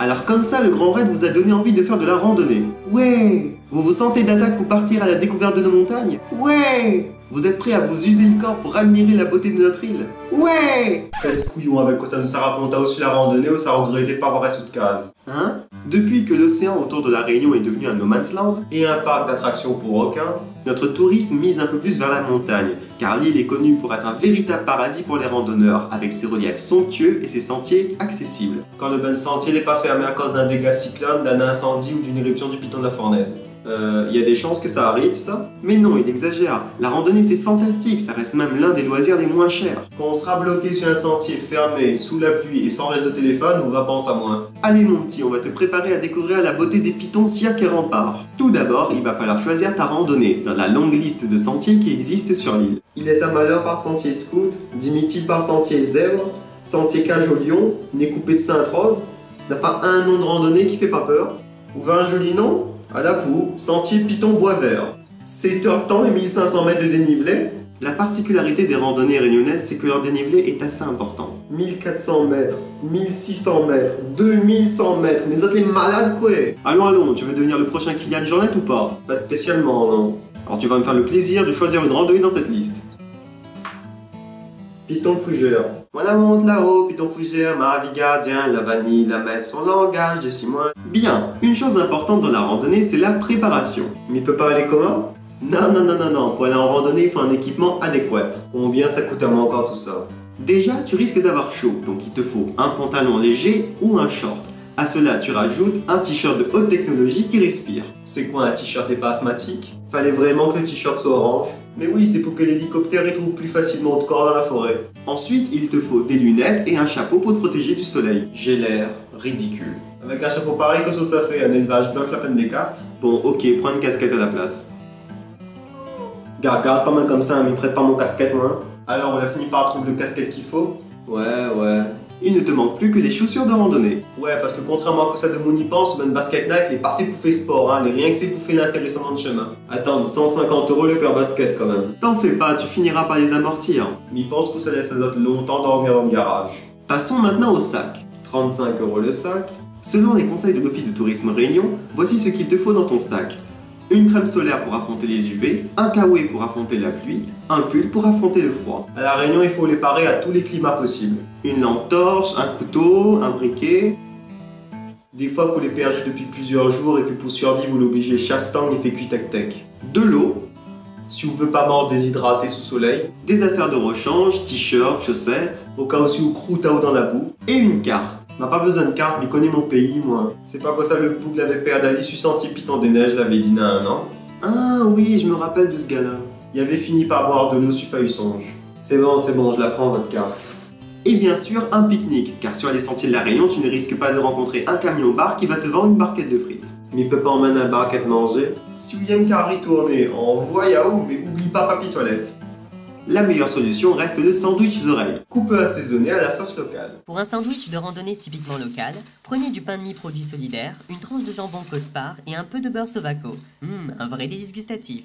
Alors comme ça, le Grand Raid vous a donné envie de faire de la randonnée. Ouais. Vous vous sentez d'attaque pour partir à la découverte de nos montagnes? Ouais. Vous êtes prêt à vous user le corps pour admirer la beauté de notre île? Ouais. Fais-ce couillon avec quoi ça nous raconte aussi la randonnée ou ça regrettait de pas avoir sous de case. Hein? Depuis que l'océan autour de la Réunion est devenu un no man's land et un parc d'attractions pour requins, notre tourisme mise un peu plus vers la montagne, car l'île est connue pour être un véritable paradis pour les randonneurs, avec ses reliefs somptueux et ses sentiers accessibles. Quand le bon sentier n'est pas fermé à cause d'un dégât cyclone, d'un incendie ou d'une éruption du piton de la fournaise. Y a des chances que ça arrive, ça? Mais non, il exagère. La randonnée, c'est fantastique, ça reste même l'un des loisirs les moins chers. Quand on sera bloqué sur un sentier fermé, sous la pluie et sans réseau téléphone, on va penser à moins. Allez mon petit, on va te préparer à découvrir la beauté des pitons cirques et remparts. Tout d'abord, il va falloir choisir ta randonnée dans la longue liste de sentiers qui existent sur l'île. Il est un malheur par sentier scout, dimite-t-il par sentier zèbre, sentier cage au lion, nez coupé de Sainte-Rose. N'a pas un nom de randonnée qui fait pas peur? Ou va un joli nom? À la Poue, sentier Piton Bois Vert. 7 heures de temps et 1500 mètres de dénivelé. La particularité des randonnées réunionnaises, c'est que leur dénivelé est assez important. 1400 mètres, 1600 mètres, 2100 mètres, mais autres les malades quoi. Allons, tu veux devenir le prochain Kylian Jornet ou pas? Pas spécialement, non. Alors tu vas me faire le plaisir de choisir une randonnée dans cette liste. Piton Fougère. Voilà, monte là-haut, Piton Fougère, Maravi Gardien, la vanille, la mettre son langage, de 6 mois. Bien, une chose importante dans la randonnée, c'est la préparation. Mais il peut pas aller comment? Non, pour aller en randonnée, il faut un équipement adéquat. Combien ça coûte à moi encore tout ça? Déjà, tu risques d'avoir chaud, donc il te faut un pantalon léger ou un short. À cela, tu rajoutes un t-shirt de haute technologie qui respire. C'est quoi un t-shirt et pas asthmatique? Fallait vraiment que le t-shirt soit orange? Mais oui, c'est pour que l'hélicoptère y trouve plus facilement de corps dans la forêt. Ensuite, il te faut des lunettes et un chapeau pour te protéger du soleil. J'ai l'air ridicule. Avec un chapeau pareil, que ça fait un élevage bœuf la peine des cartes? Bon, ok, prends une casquette à la place. Garde pas mal comme ça, mais prête pas mon casquette, moi. Alors, on a fini par trouver le casquette qu'il faut? Ouais. Il ne te manque plus que des chaussures de randonnée. Ouais, parce que contrairement à que ça de mon y pense, une basket Nike n'est pas fait pour faire sport, hein, elle est rien que fait pour faire l'intéressant dans le chemin. Attends, 150 € le paire basket quand même. T'en fais pas, tu finiras par les amortir. Mais pense que ça laisse les autres longtemps dormir dans le garage. Passons maintenant au sac. 35 € le sac. Selon les conseils de l'Office de tourisme Réunion, voici ce qu'il te faut dans ton sac. Une crème solaire pour affronter les UV, un kawaii pour affronter la pluie, un pull pour affronter le froid. À la Réunion, il faut les parer à tous les climats possibles. Une lampe torche, un couteau, un briquet. Des fois, qu'on les perdu depuis plusieurs jours et que pour survivre, vous l'obligez chasse-tang et fait cuit-tac-tac. De l'eau, si vous ne voulez pas mordre déshydraté sous soleil. Des affaires de rechange, t-shirt, chaussettes, au cas où si vous croûtez dans la boue. Et une carte. M'a pas besoin de carte, mais connais mon pays, moi. C'est pas quoi ça le bouc l'avait perdu d'aller sur sentier Piton des Neiges, l'avait dit à un an. Ah oui, je me rappelle de ce gars-là. Il avait fini par boire de l'eau sur Feuille-Songe. C'est bon, je la prends, votre carte. Et bien sûr, un pique-nique, car sur les sentiers de la Réunion, tu ne risques pas de rencontrer un camion-bar qui va te vendre une barquette de frites. Mais il peut pas emmener un barquette manger. Si William Carry tourné, envoie Yahoo, mais oublie pas papier toilette. La meilleure solution reste le sandwich aux oreilles, coupé assaisonné à la sauce locale. Pour un sandwich de randonnée typiquement local, prenez du pain de mie produit solidaire, une tranche de jambon Cospar et un peu de beurre Sovaco. Un vrai délice gustatif.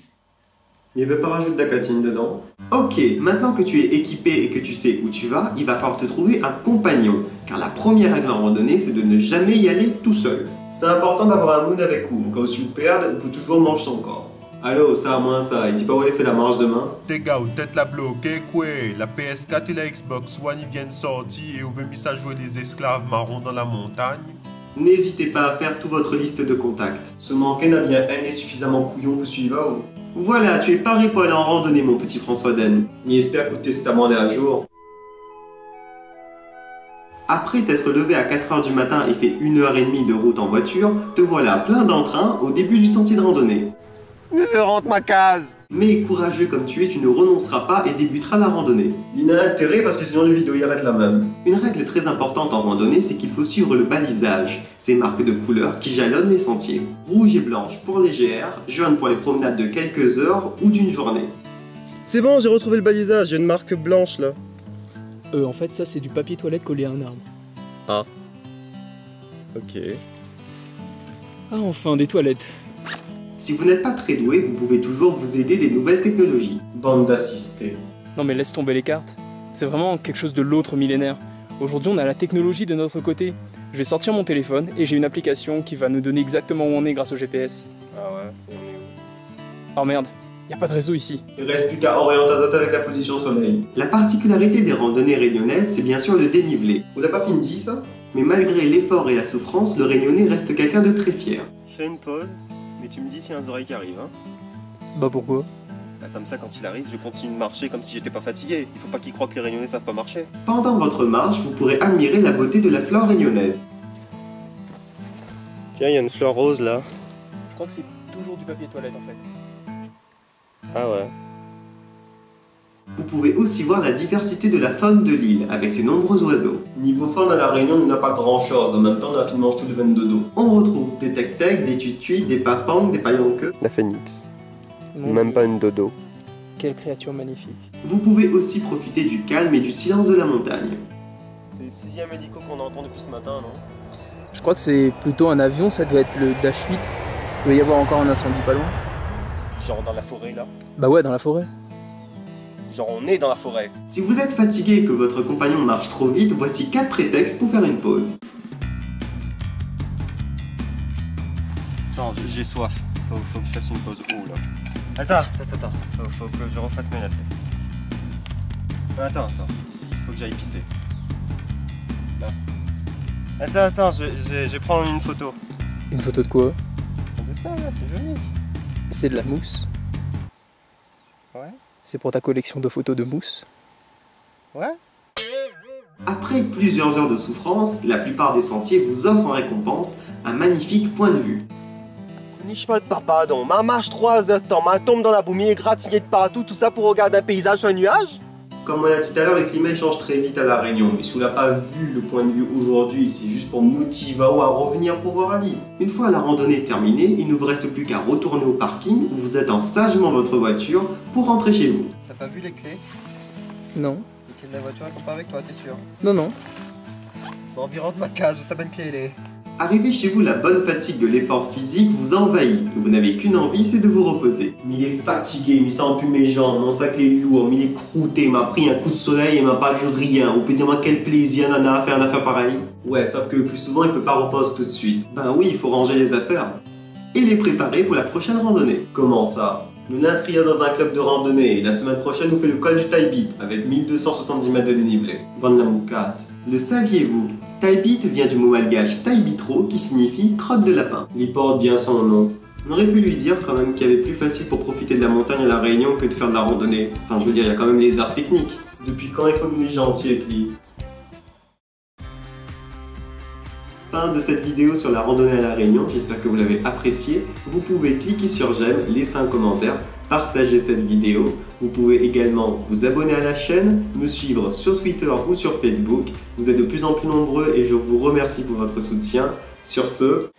Il ne veut pas rajouter d'acatine dedans. Ok, maintenant que tu es équipé et que tu sais où tu vas, il va falloir te trouver un compagnon. Car la première règle en randonnée, c'est de ne jamais y aller tout seul. C'est important d'avoir un mood avec vous, au cas où tu le perds ou pour toujours manger son corps. Allô, ça à moins ça, et dis pas où aller faire la marche demain? T'es gars, ou tête la bloquée, quoi? La PS4 et la Xbox One ils viennent sortir et on veut mis à jouer des esclaves marrons dans la montagne? N'hésitez pas à faire toute votre liste de contacts. Ce manqué n'a bien un et suffisamment couillon pour suivre. Voilà, tu es paré pour aller en randonnée, mon petit François Den. Mais espère que tes testaments est à jour. Après t'être levé à 4 h du matin et fait 1h30 de route en voiture, te voilà plein d'entrain au début du sentier de randonnée. Rentre ma case! Mais courageux comme tu es, tu ne renonceras pas et débuteras la randonnée. Il n'a intérêt parce que sinon les vidéos y arrêtent la même. Une règle très importante en randonnée, c'est qu'il faut suivre le balisage, ces marques de couleurs qui jalonnent les sentiers. Rouge et blanche pour les GR, jaune pour les promenades de quelques heures ou d'une journée. C'est bon, j'ai retrouvé le balisage, il y a une marque blanche là. En fait, ça c'est du papier toilette collé à un arbre. Ah. Ok. Ah, enfin, des toilettes. Si vous n'êtes pas très doué, vous pouvez toujours vous aider des nouvelles technologies. Bande d'assistés. Non mais laisse tomber les cartes. C'est vraiment quelque chose de l'autre millénaire. Aujourd'hui, on a la technologie de notre côté. Je vais sortir mon téléphone et j'ai une application qui va nous donner exactement où on est grâce au GPS. Ah ouais, on est où? Oh merde, y a pas de réseau ici. Il reste plus qu'à orienter Azote avec la position soleil. La particularité des randonnées réunionnaises, c'est bien sûr le dénivelé. On n'a pas fini ça? Mais malgré l'effort et la souffrance, le Réunionnais reste quelqu'un de très fier. Je fais une pause, mais tu me dis s'il y a un oreille qui arrive, hein? Bah pourquoi? Bah comme ça, quand il arrive, je continue de marcher comme si j'étais pas fatigué. Il faut pas qu'il croie que les Réunionnais savent pas marcher. Pendant votre marche, vous pourrez admirer la beauté de la flore réunionnaise. Tiens, il y a une fleur rose là. Je crois que c'est toujours du papier toilette en fait. Ah ouais. Vous pouvez aussi voir la diversité de la faune de l'île, avec ses nombreux oiseaux. Niveau faune à la Réunion, on n'a pas grand chose, en même temps on a finalement tout de même dodo. On retrouve des tec-tec, des tuituis, des papangs, des paillons-queues. La phénix. Même pas une dodo. Quelle créature magnifique. Vous pouvez aussi profiter du calme et du silence de la montagne. C'est le 6e hélico qu'on entend depuis ce matin, non? Je crois que c'est plutôt un avion, ça doit être le Dash 8. Il doit y avoir encore un incendie pas loin. Genre dans la forêt là? Bah ouais, dans la forêt. Genre on est dans la forêt. Si vous êtes fatigué et que votre compagnon marche trop vite, voici 4 prétextes pour faire une pause. Attends, j'ai soif. Faut que je fasse une pause haut là. Attends. Faut que je refasse mes lacets. Attends. Il faut que j'aille pisser. Là. Attends, je vais prendre une photo. Une photo de quoi? De ça là, c'est joli. C'est de la mousse. Ouais. C'est pour ta collection de photos de mousse. Ouais. Après plusieurs heures de souffrance, la plupart des sentiers vous offrent en récompense un magnifique point de vue. Niche pas de pardon, ma marche 3 heures de temps, ma tombe dans la boue, égratignée de partout, tout ça pour regarder un paysage sur un nuage? Comme on l'a dit tout à l'heure, le climat change très vite à La Réunion, mais si vous n'avez pas vu le point de vue aujourd'hui, c'est juste pour motiver à revenir pour voir à l'île. Une fois la randonnée terminée, il ne vous reste plus qu'à retourner au parking où vous attend sagement votre voiture pour rentrer chez vous. T'as pas vu les clés? Non. Les clés de la voiture, elles sont pas avec toi, t'es sûr? Non. Faut environ de ma case où sa bonne clé elle est. Arrivé chez vous, la bonne fatigue de l'effort physique vous envahit et vous n'avez qu'une envie, c'est de vous reposer. Mais il est fatigué, il sent plus mes jambes, mon sac est lourd, mais il est croûté, il m'a pris un coup de soleil et il m'a pas vu rien. Ou peut dire moi quel plaisir nana à faire une affaire pareille. Ouais, sauf que le plus souvent il peut pas reposer tout de suite. Ben oui, il faut ranger les affaires. Et les préparer pour la prochaine randonnée. Comment ça? Nous l'inscrire dans un club de randonnée et la semaine prochaine nous fait le col du Taibit avec 1270 mètres de dénivelé. Vannamukat. Le saviez-vous? Taibit vient du mot malgache taibitro qui signifie crotte de lapin. Il porte bien son nom. On aurait pu lui dire quand même qu'il y avait plus facile pour profiter de la montagne à La Réunion que de faire de la randonnée. Enfin je veux dire, il y a quand même les aires pique-niques. Depuis quand il faut nous les gentils avec lui? Fin de cette vidéo sur la randonnée à La Réunion, j'espère que vous l'avez appréciée. Vous pouvez cliquer sur j'aime, laisser un commentaire, partager cette vidéo. Vous pouvez également vous abonner à la chaîne, me suivre sur Twitter ou sur Facebook. Vous êtes de plus en plus nombreux et je vous remercie pour votre soutien. Sur ce,